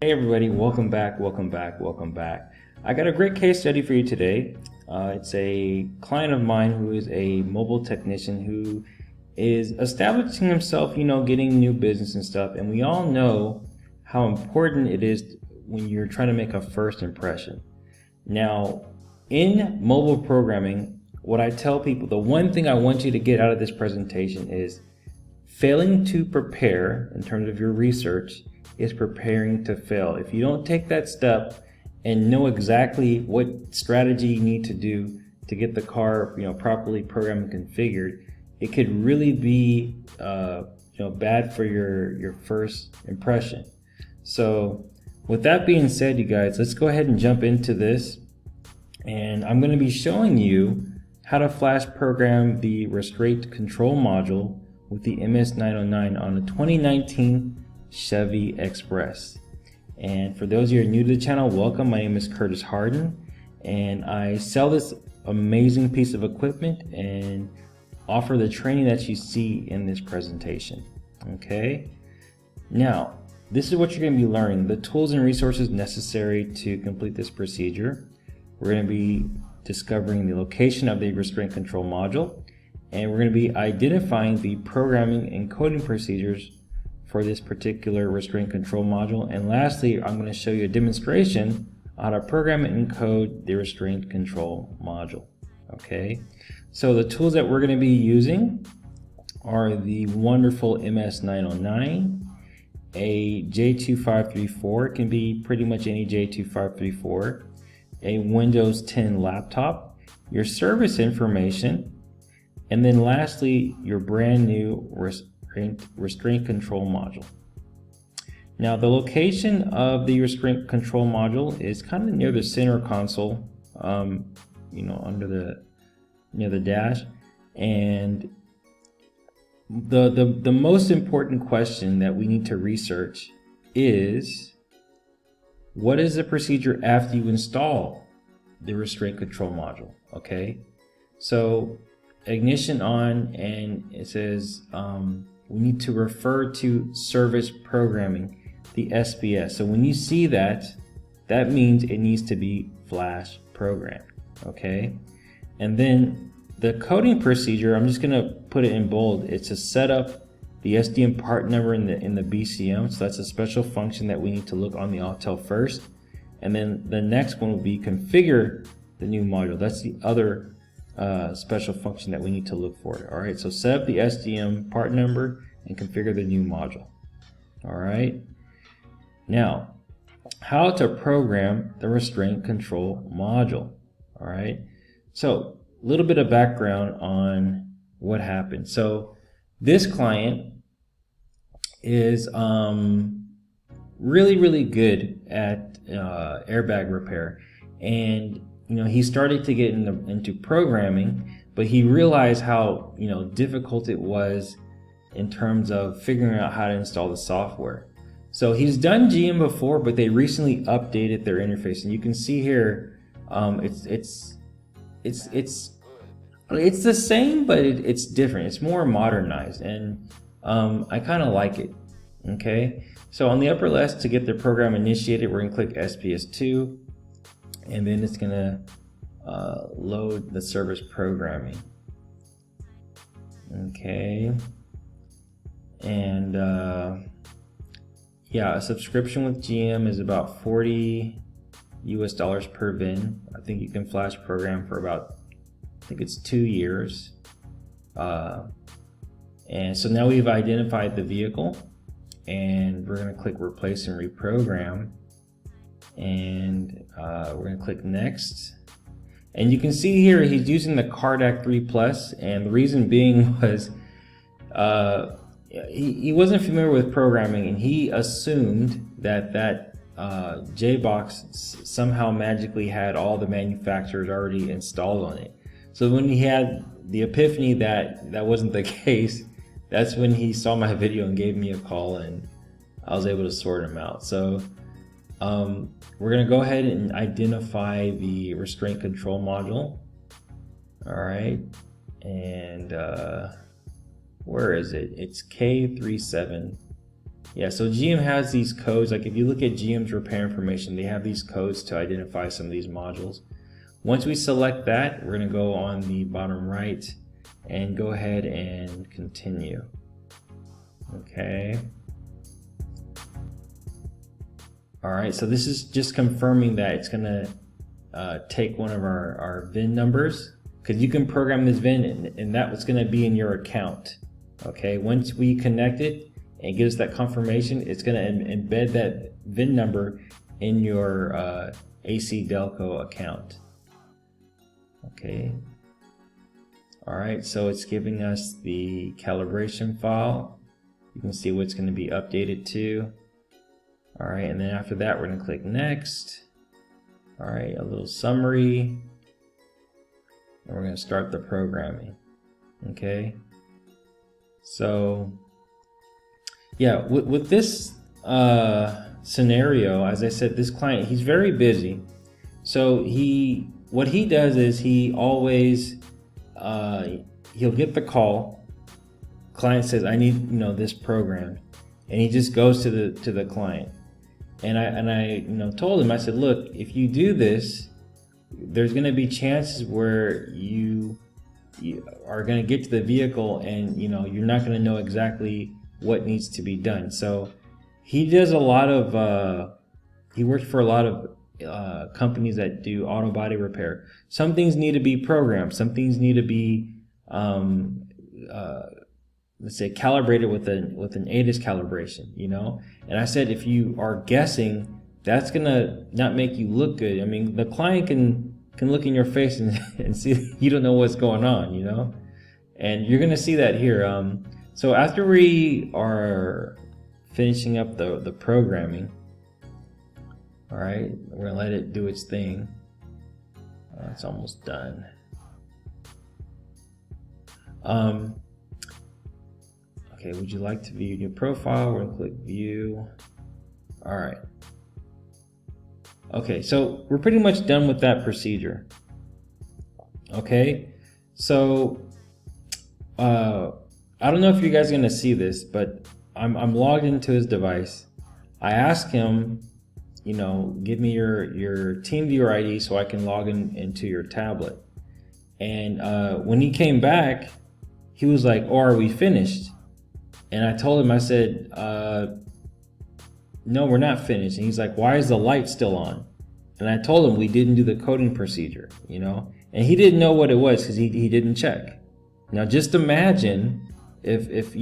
Hey everybody, welcome back. I got a great case study for you today. It's a client of mine who is a mobile technician who is establishing himself, getting new business and stuff. And we all know how important it is when you're trying to make a first impression. Now, in mobile programming, what I tell people, the one thing I want you to get out of this presentation is failing to prepare in terms of your research is preparing to fail. If you don't take that step and know exactly what strategy you need to do to get the car, properly programmed and configured, it could really be, bad for your first impression. So, with that being said, you guys, let's go ahead and jump into this. And I'm going to be showing you how to flash program the Restraint control module with the MS909 on a 2019 Chevy Express. And for those of you who are new to the channel, welcome. My name is Hardin, and I sell this amazing piece of equipment and offer the training that you see in this presentation. Okay, now this is what you're going to be learning: the tools and resources necessary to complete this procedure. We're going to be discovering the location of the restraint control module, and we're going to be identifying the programming and coding procedures for this particular restraint control module. And lastly, I'm going to show you a demonstration on how to program and encode the restraint control module. Okay, so the tools that we're going to be using are the wonderful MS909, a J2534, it can be pretty much any J2534, a Windows 10 laptop, your service information, and then lastly, your brand new restraint control module. Now, the location of the restraint control module is kind of near the center console, under near the dash. And the most important question that we need to research is, what is the procedure after you install the restraint control module? Okay, so ignition on, and it says we need to refer to service programming, the SPS. So when you see that, that means it needs to be flash programmed. Okay, and then the coding procedure, I'm just gonna put it in bold. It's to set up the SDM part number in the BCM. So that's a special function that we need to look on the Autel first, and then the next one will be configure the new module. That's the other special function that we need to look for. All right, so set up the SDM part number and configure the new module. All right, now how to program the restraint control module. All right, so a little bit of background on what happened. So this client is really good at airbag repair, and he started to get into programming, but he realized how difficult it was in terms of figuring out how to install the software. So he's done GM before, but they recently updated their interface, and you can see here it's the same, but it's different. It's more modernized, and I kind of like it. Okay, so on the upper left, to get the program initiated, we're gonna click SPS2. And then it's gonna load the service programming. Okay, and yeah, a subscription with GM is about $40 US per VIN. I think you can flash program for about, I think it's 2 years. And so now we've identified the vehicle, and we're gonna click replace and reprogram. And we're going to click next, and you can see here he's using the Cardac 3 Plus, and the reason being was he wasn't familiar with programming, and he assumed that J-Box somehow magically had all the manufacturers already installed on it. So when he had the epiphany that wasn't the case, that's when he saw my video and gave me a call, and I was able to sort him out. So we're going to go ahead and identify the restraint control module. All right, and where is it? It's K37 Yeah, so GM has these codes. Like if you look at GM's repair information, they have these codes to identify some of these modules. Once we select that, we're going to go on the bottom right and go ahead and continue. Okay. All right, so this is just confirming that it's going to take one of our VIN numbers, because you can program this VIN and that was going to be in your account. Okay, once we connect it and gives that confirmation, it's going to embed that VIN number in your AC Delco account. Okay. All right, so it's giving us the calibration file. You can see what's going to be updated to. All right, and then after that, we're going to click next. All right, a little summary. And we're going to start the programming. Okay. So, yeah, with this scenario, as I said, this client, he's very busy. So what he does is he always, he'll get the call. Client says, I need, this program. And he just goes to the client. And I told him, I said, look, if you do this, there's going to be chances where you are going to get to the vehicle and you're not going to know exactly what needs to be done. So he does a lot of he works for a lot of companies that do auto body repair. Some things need to be programmed, some things need to be let's say calibrated with an ADAS calibration, and I said, if you are guessing, that's gonna not make you look good. I mean, the client can look in your face and see you don't know what's going on, and you're gonna see that here. So after we are finishing up the programming, all right, we're gonna let it do its thing. It's almost done. Okay, would you like to view your profile? We're gonna click view. All right. Okay, so we're pretty much done with that procedure. Okay, so I don't know if you guys are gonna see this, but I'm logged into his device. I asked him, give me your TeamViewer ID so I can log into your tablet. And when he came back, he was like, "Oh, are we finished?" And I told him, I said, no, we're not finished. And he's like, why is the light still on? And I told him we didn't do the coding procedure, and he didn't know what it was because he didn't check. Now just imagine if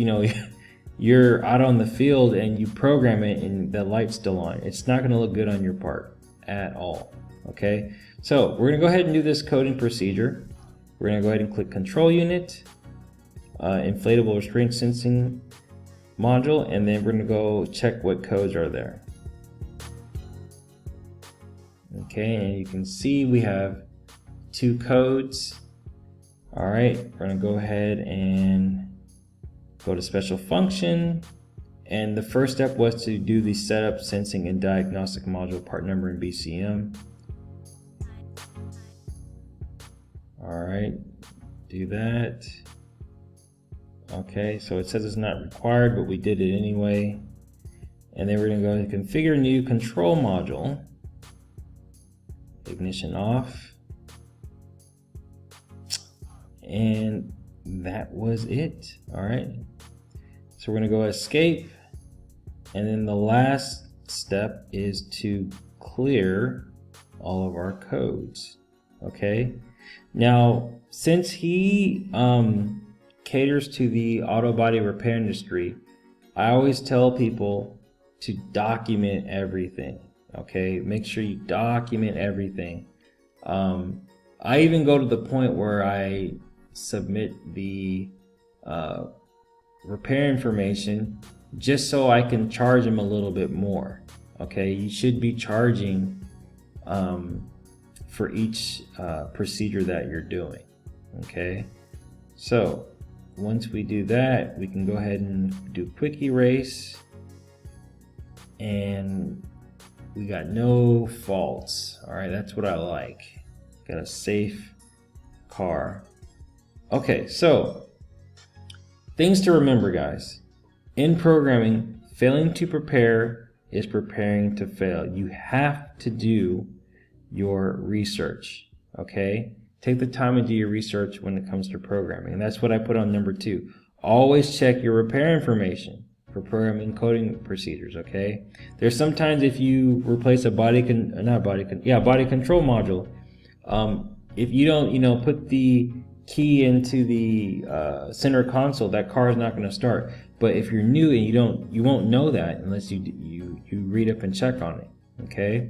you're out on the field and you program it and the light's still on. It's not going to look good on your part at all. Okay, so we're going to go ahead and do this coding procedure. We're going to go ahead and click control unit, inflatable restraint sensing module, and then we're going to go check what codes are there. Okay, and you can see we have 2 codes. All right, we're going to go ahead and go to special function, and the first step was to do the setup, sensing, and diagnostic module part number in BCM. All right, do that. Okay, so it says it's not required, but we did it anyway. And then we're going to go and configure new control module. Ignition off. And that was it. All right. So we're going to go escape. And then the last step is to clear all of our codes. Okay. Now, since he caters to the auto body repair industry, I always tell people to document everything. Okay, make sure you document everything. I even go to the point where I submit the repair information just so I can charge them a little bit more. Okay, you should be charging for each procedure that you're doing. Okay, so once we do that, we can go ahead and do quick erase, and we got no faults. All right, that's what I like. Got a safe car. Okay, so things to remember, guys. In programming, Failing to prepare is preparing to fail. You have to do your research, okay? Take the time and do your research when it comes to programming. And that's what I put on number 2. Always check your repair information for programming coding procedures, okay? There's sometimes if you replace a body control module, if you don't, put the key into the center console, that car is not going to start. But if you're new and you won't know that unless you read up and check on it, okay?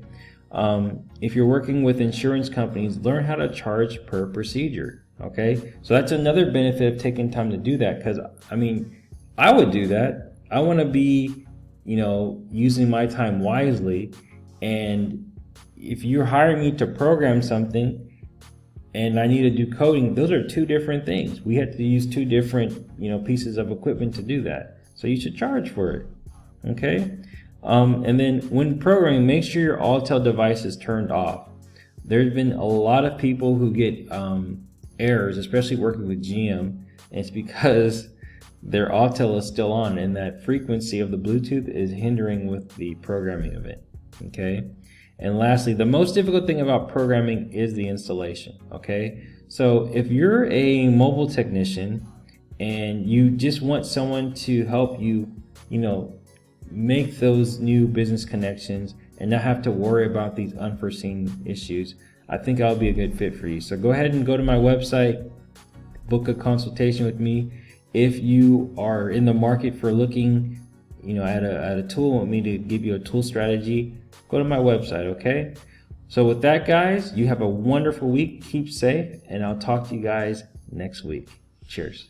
If you're working with insurance companies, learn how to charge per procedure, okay? So that's another benefit of taking time to do that, because I mean, I would do that. I want to be, using my time wisely. And if you're hiring me to program something and I need to do coding, those are 2 different things. We have to use 2 different, pieces of equipment to do that. So you should charge for it, okay? And then when programming, make sure your Autel device is turned off. There's been a lot of people who get errors, especially working with GM, and it's because their Autel is still on, and that frequency of the Bluetooth is hindering with the programming of it, okay? And lastly, the most difficult thing about programming is the installation, okay? So if you're a mobile technician and you just want someone to help you, make those new business connections and not have to worry about these unforeseen issues, I think I'll be a good fit for you. So go ahead and go to my website, book a consultation with me. If you are in the market for looking, at a tool, want me to give you a tool strategy, go to my website, okay? So with that, guys, you have a wonderful week. Keep safe, and I'll talk to you guys next week. Cheers.